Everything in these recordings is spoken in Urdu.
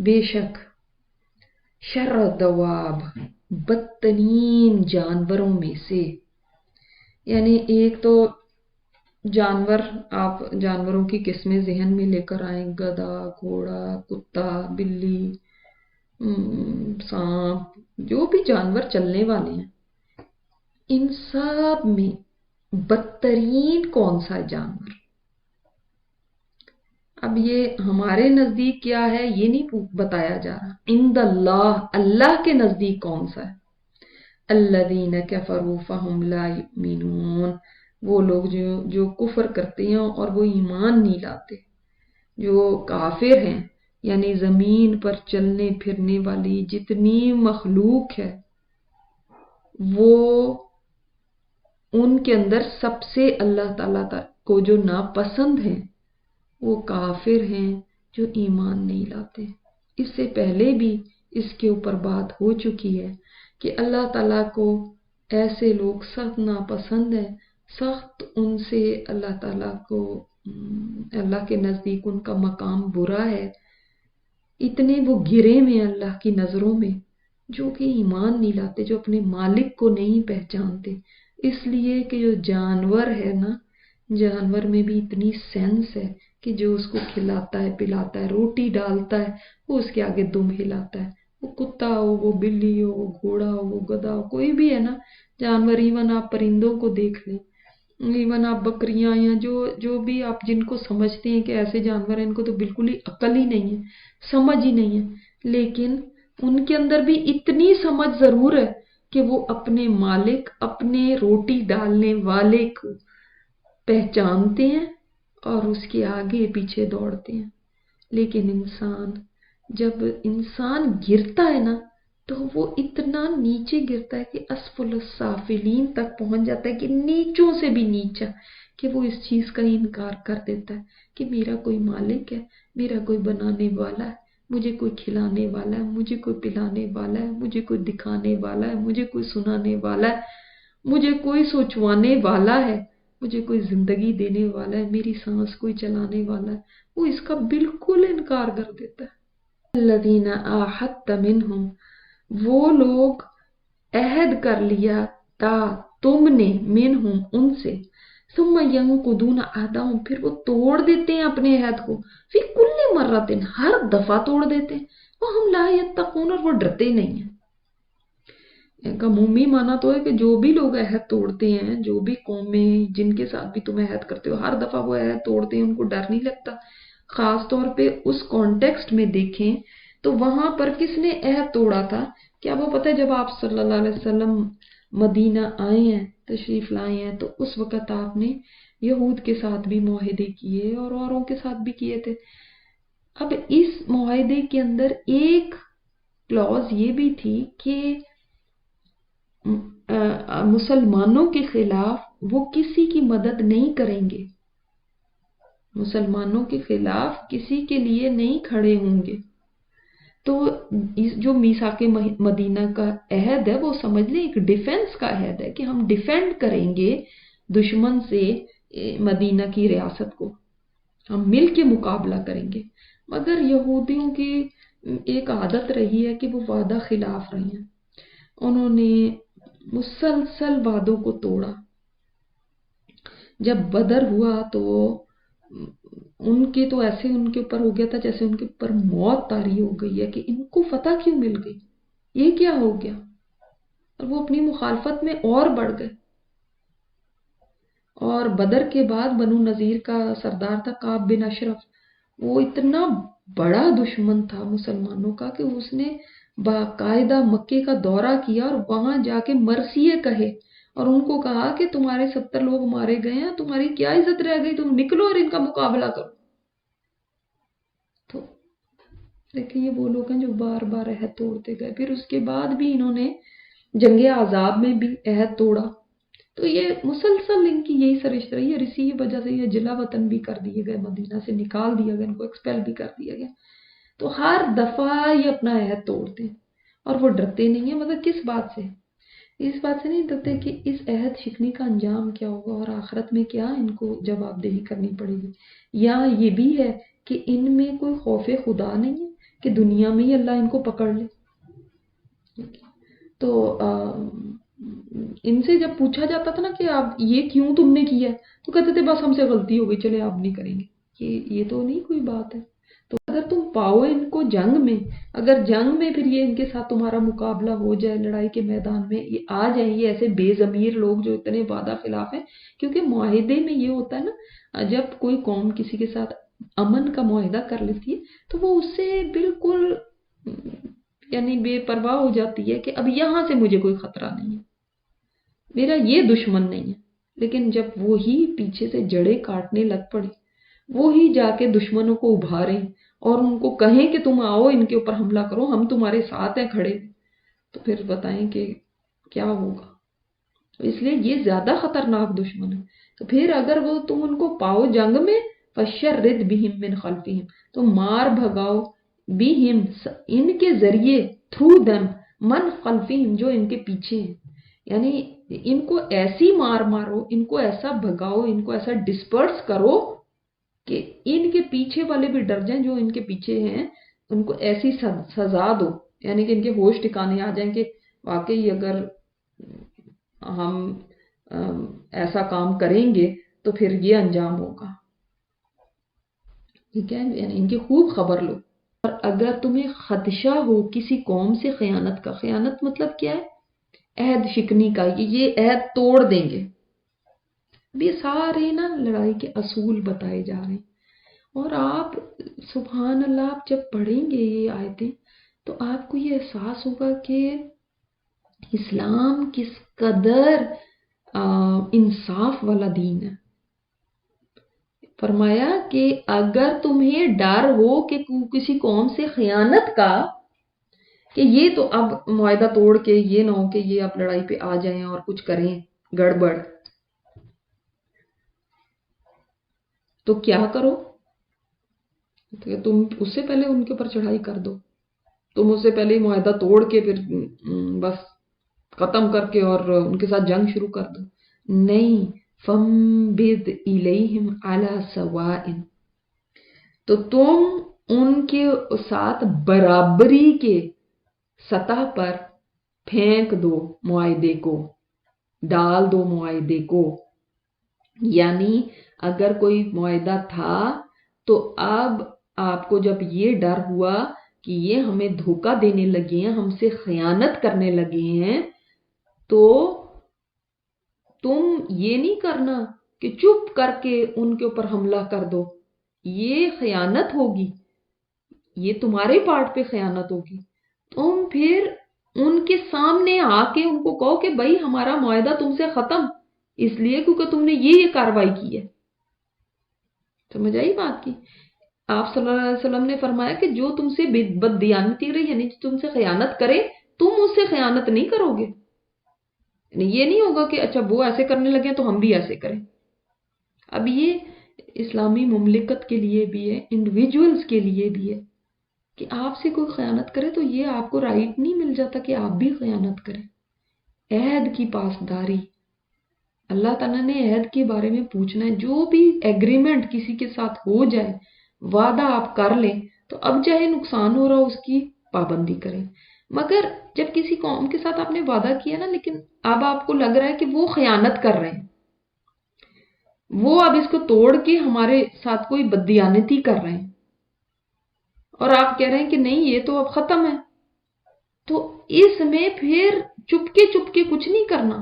بے شک شر الدواب بدترین جانوروں میں سے، یعنی ایک تو جانور، آپ جانوروں کی قسمیں ذہن میں لے کر آئیں، گدھا، گھوڑا، کتا، بلی، سانپ، جو بھی جانور چلنے والے ہیں، ان سب میں بدترین کون سا جانور؟ اب یہ ہمارے نزدیک کیا ہے یہ نہیں بتایا جا رہا، عند اللہ، اللہ کے نزدیک کون سا ہے؟ الذین کفروا فہم لا یؤمنون، وہ لوگ جو کفر کرتے ہیں اور وہ ایمان نہیں لاتے، جو کافر ہیں، یعنی زمین پر چلنے پھرنے والی جتنی مخلوق ہے وہ ان کے اندر سب سے اللہ تعالیٰ کو جو ناپسند ہیں وہ کافر ہیں جو ایمان نہیں لاتے۔ اس سے پہلے بھی اس کے اوپر بات ہو چکی ہے کہ اللہ تعالیٰ کو ایسے لوگ سخت ناپسند ہیں، سخت ان سے اللہ تعالیٰ کو اللہ کے نزدیک ان کا مقام برا ہے، اتنے وہ گرے میں اللہ کی نظروں میں، جو کہ ایمان نہیں لاتے، جو اپنے مالک کو نہیں پہچانتے۔ اس لیے کہ جو جانور ہے نا، جانور میں بھی اتنی سینس ہے کہ جو اس کو کھلاتا ہے پلاتا ہے روٹی ڈالتا ہے وہ اس کے آگے دم ہلاتا ہے، وہ کتا ہو، وہ بلی ہو، وہ گھوڑا ہو، وہ گدھا ہو، کوئی بھی ہے نا جانور، ایون آپ پرندوں کو دیکھ لیں، ایون آپ بکریاں یا جو بھی آپ جن کو سمجھتے ہیں کہ ایسے جانور ہیں، ان کو تو بالکل ہی عقل ہی نہیں ہے، سمجھ ہی نہیں ہے، لیکن ان کے اندر بھی اتنی سمجھ ضرور ہے کہ وہ اپنے مالک، اپنے روٹی ڈالنے والے کو پہچانتے ہیں اور اس کے آگے پیچھے دوڑتے ہیں۔ لیکن جب انسان گرتا ہے نا تو وہ اتنا نیچے گرتا ہے کہ اسفل السافلین تک پہنچ جاتا ہے، کہ نیچوں سے بھی نیچا، کہ وہ اس چیز کا انکار کر دیتا ہے کہ میرا کوئی مالک ہے، میرا کوئی بنانے والا ہے، مجھے کوئی کھلانے والا ہے، مجھے کوئی پلانے والا ہے، مجھے کوئی دکھانے والا ہے، مجھے کوئی سنانے والا ہے، مجھے کوئی سوچوانے والا ہے، مجھے کوئی زندگی دینے والا ہے، میری سانس کوئی چلانے والا ہے، وہ اس کا بالکل انکار کر دیتا ہے۔ الذین عاہدت منہم، وہ لوگ عہد کر لیا تھا تم نے، منہم ان سے، ثم ینقضون عہدہم، پھر وہ توڑ دیتے ہیں اپنے عہد کو، فی کل مرۃ، ہر دفعہ توڑ دیتے ہیں، وہم لا یتقون، اور وہ ڈرتے نہیں ہیں۔ ایک عمومی معنی تو ہے کہ جو بھی لوگ عہد توڑتے ہیں، جو بھی قومیں جن کے ساتھ بھی تم عہد کرتے ہو، ہر دفعہ وہ عہد توڑتے ہیں، ان کو ڈر نہیں لگتا۔ خاص طور پہ اس کانٹیکسٹ میں دیکھیں تو وہاں پر کس نے عہد توڑا تھا؟ کیا وہ پتہ ہے جب آپ صلی اللہ علیہ وسلم مدینہ آئے ہیں، تشریف لائے ہیں، تو اس وقت آپ نے یہود کے ساتھ بھی معاہدے کیے اور اوروں کے ساتھ بھی کیے تھے۔ اب اس معاہدے کے اندر ایک کلوز یہ بھی تھی کہ مسلمانوں کے خلاف وہ کسی کی مدد نہیں کریں گے، مسلمانوں کے خلاف کسی کے لیے نہیں کھڑے ہوں گے۔ تو جو میثاق مدینہ کا عہد ہے وہ سمجھ لیں ایک ڈیفنس کا عہد ہے کہ ہم ڈیفینڈ کریں گے دشمن سے مدینہ کی ریاست کو، ہم مل کے مقابلہ کریں گے۔ مگر یہودیوں کی ایک عادت رہی ہے کہ وہ وعدہ خلاف رہے ہیں، انہوں نے مسلسل وعدوں کو توڑا۔ جب بدر ہوا تو ان کے تو ایسے ان کے اوپر ہو گیا تھا جیسے ان کے اوپر موت طاری ہو گئی ہے کہ ان کو فتح کیوں مل گئی، یہ کیا ہو گیا، اور وہ اپنی مخالفت میں اور بڑھ گئے۔ اور بدر کے بعد بنو نذیر کا سردار تھا کعب بن اشرف، وہ اتنا بڑا دشمن تھا مسلمانوں کا کہ اس نے باقاعدہ مکے کا دورہ کیا اور وہاں جا کے مرثیے کہے اور ان کو کہا کہ تمہارے 70 لوگ مارے گئے ہیں، تمہاری کیا عزت رہ گئی، تم نکلو اور ان کا مقابلہ کرو۔ تو دیکھیں یہ وہ لوگ ہیں جو بار بار عہد توڑتے گئے، پھر اس کے بعد بھی انہوں نے جنگ احزاب میں بھی عہد توڑا۔ تو یہ مسلسل ان کی یہی سرشت رہی ہے، اور اسی وجہ سے یہ جلا وطن بھی کر دیے گئے، مدینہ سے نکال دیا گیا، ان کو ایکسپیل بھی کر دیا گیا۔ تو ہر دفعہ یہ اپنا عہد توڑتے ہیں اور وہ ڈرتے نہیں ہیں، مگر کس بات سے؟ اس بات سے نہیں ڈرتے کہ اس عہد شکنی کا انجام کیا ہوگا اور آخرت میں کیا ان کو جواب دہی کرنی پڑے گی، یا یہ بھی ہے کہ ان میں کوئی خوف خدا نہیں ہے کہ دنیا میں ہی اللہ ان کو پکڑ لے. تو ان سے جب پوچھا جاتا تھا نا کہ آپ یہ کیوں تم نے کیا ہے، تو کہتے تھے بس ہم سے غلطی ہو گئی، چلے آپ نہیں کریں گے. یہ تو نہیں کوئی بات ہے. تو اگر تم پاؤ ان کو جنگ میں، اگر جنگ میں پھر یہ ان کے ساتھ تمہارا مقابلہ ہو جائے، لڑائی کے میدان میں یہ آ جائیں، یہ ایسے بے ضمیر لوگ جو اتنے وعدہ خلاف ہیں. کیونکہ معاہدے میں یہ ہوتا ہے نا، جب کوئی قوم کسی کے ساتھ امن کا معاہدہ کر لیتی ہے تو وہ اس سے بالکل یعنی بے پرواہ ہو جاتی ہے کہ اب یہاں سے مجھے کوئی خطرہ نہیں ہے، میرا یہ دشمن نہیں ہے. لیکن جب وہی پیچھے سے جڑیں کاٹنے لگ پڑے، وہی جا کے دشمنوں کو ابھاریں اور ان کو کہیں کہ تم آؤ ان کے اوپر حملہ کرو، ہم تمہارے ساتھ ہیں کھڑے، تو پھر بتائیں کہ کیا ہوگا. اس لیے یہ زیادہ خطرناک دشمن ہے. تو پھر اگر وہ تم ان کو پاؤ جنگ میں، فشرد بہم من خلفہم، تو مار بھگاؤ بہم ان کے ذریعے، تھرو دم، من خلفہم جو ان کے پیچھے ہیں. یعنی ان کو ایسی مار مارو، ان کو ایسا بھگاؤ، ان کو ایسا ڈسپرس کرو کہ ان کے پیچھے والے بھی ڈر جائیں جو ان کے پیچھے ہیں، ان کو ایسی سزا دو، یعنی کہ ان کے ہوش ٹھکانے آ جائیں کہ واقعی اگر ہم ایسا کام کریں گے تو پھر یہ انجام ہوگا. ٹھیک ہے، یعنی ان کی خوب خبر لو. اور اگر تمہیں خدشہ ہو کسی قوم سے خیانت کا، خیانت مطلب کیا ہے؟ عہد شکنی کا، یہ عہد توڑ دیں گے. یہ سارے نا لڑائی کے اصول بتائے جا رہے ہیں. اور آپ سبحان اللہ، آپ جب پڑھیں گے یہ آیتیں تو آپ کو یہ احساس ہوگا کہ اسلام کس قدر انصاف والا دین ہے. فرمایا کہ اگر تمہیں ڈر ہو کہ کسی قوم سے خیانت کا، کہ یہ تو اب معاہدہ توڑ کے یہ نہ ہو کہ یہ اب لڑائی پہ آ جائیں اور کچھ کریں گڑبڑ، تو کیا کرو کہ تم اس سے پہلے ان کے اوپر چڑھائی کر دو. تم اس سے پہلے معاہدہ توڑ کے پھر بس ختم کر کے اور ان کے ساتھ جنگ شروع کر دو. نہیں، فَانبِذْ إِلَيْهِمْ عَلَى سَوَاءٍ، تو تم ان کے ساتھ برابری کے سطح پر پھینک دو معاہدے کو، ڈال دو معاہدے کو. یعنی اگر کوئی معاہدہ تھا تو اب آپ کو جب یہ ڈر ہوا کہ یہ ہمیں دھوکہ دینے لگے ہیں، ہم سے خیانت کرنے لگے ہیں، تو تم یہ نہیں کرنا کہ چپ کر کے ان کے اوپر حملہ کر دو. یہ خیانت ہوگی، یہ تمہارے پارٹ پہ خیانت ہوگی. تم پھر ان کے سامنے آ کے ان کو کہو کہ بھائی ہمارا معاہدہ تم سے ختم، اس لیے کیونکہ تم نے یہ کارروائی کی ہے. سمجھ آئی بات کی؟ آپ صلی اللہ علیہ وسلم نے فرمایا کہ جو تم سے بددیانتی رہی، یعنی تم سے خیانت کرے، تم اس سے خیانت نہیں کرو گے. یعنی یہ نہیں ہوگا کہ اچھا وہ ایسے کرنے لگے تو ہم بھی ایسے کریں. اب یہ اسلامی مملکت کے لیے بھی ہے، انڈیویجولز کے لیے بھی ہے کہ آپ سے کوئی خیانت کرے تو یہ آپ کو رائٹ نہیں مل جاتا کہ آپ بھی خیانت کریں. عہد کی پاسداری، اللہ تعالیٰ نے عہد کے بارے میں پوچھنا ہے. جو بھی ایگریمنٹ کسی کے ساتھ ہو جائے، وعدہ آپ کر لیں، تو اب چاہے نقصان ہو رہا ہو اس کی پابندی کریں. مگر جب کسی قوم کے ساتھ آپ نے وعدہ کیا نا، لیکن اب آپ کو لگ رہا ہے کہ وہ خیانت کر رہے ہیں، وہ اب اس کو توڑ کے ہمارے ساتھ کوئی بددیانتی کر رہے ہیں، اور آپ کہہ رہے ہیں کہ نہیں یہ تو اب ختم ہے، تو اس میں پھر چپکے چپکے کچھ نہیں کرنا.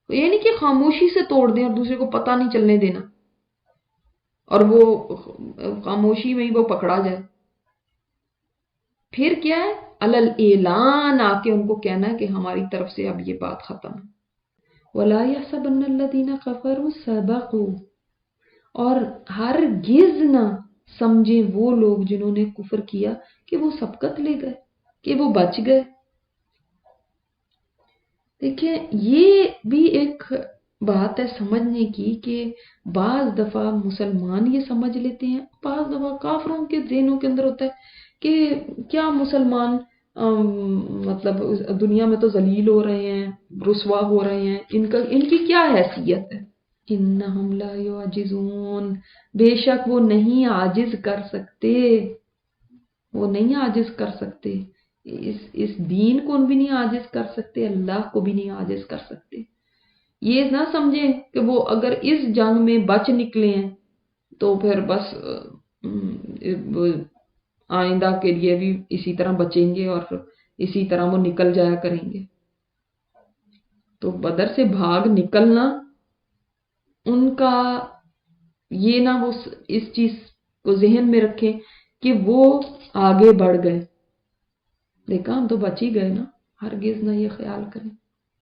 یہ نہیں کہ خاموشی سے توڑ دیں اور دوسرے کو پتہ نہیں چلنے دینا اور وہ خاموشی میں ہی وہ پکڑا جائے. پھر کیا ہے؟ علل اعلان، آ کے ان کو کہنا ہے کہ ہماری طرف سے اب یہ بات ختم ہے. وَلَا يَحْسَبَنَّ الَّذِينَ كَفَرُوا سَبَقُوا، اور ہرگز نہ سمجھیں وہ لوگ جنہوں نے کفر کیا کہ وہ سبقت لے گئے، کہ وہ بچ گئے. دیکھیں یہ بھی ایک بات ہے سمجھنے کی کہ بعض دفعہ مسلمان یہ سمجھ لیتے ہیں، بعض دفعہ کافروں کے ذہنوں کے اندر ہوتا ہے کہ کیا مسلمان مطلب دنیا میں تو ذلیل ہو رہے ہیں، رسوا ہو رہے ہیں، ان کی کیا حیثیت ہے. انہم لا یعجزون، بے شک وہ نہیں عاجز کر سکتے. وہ نہیں عاجز کر سکتے، اس دین کو بھی نہیں عاجز کر سکتے، اللہ کو بھی نہیں عاجز کر سکتے۔ یہ نہ سمجھیں کہ وہ اگر اس جنگ میں بچ نکلے ہیں تو پھر بس آئندہ کے لیے بھی اسی طرح بچیں گے اور اسی طرح وہ نکل جایا کریں گے۔ تو بدر سے بھاگ نکلنا ان کا یہ نہ وہ اس چیز کو ذہن میں رکھیں کہ وہ آگے بڑھ گئے، دیکھا ہم تو بچ ہی گئے نا، ہرگز نہ یہ خیال کریں۔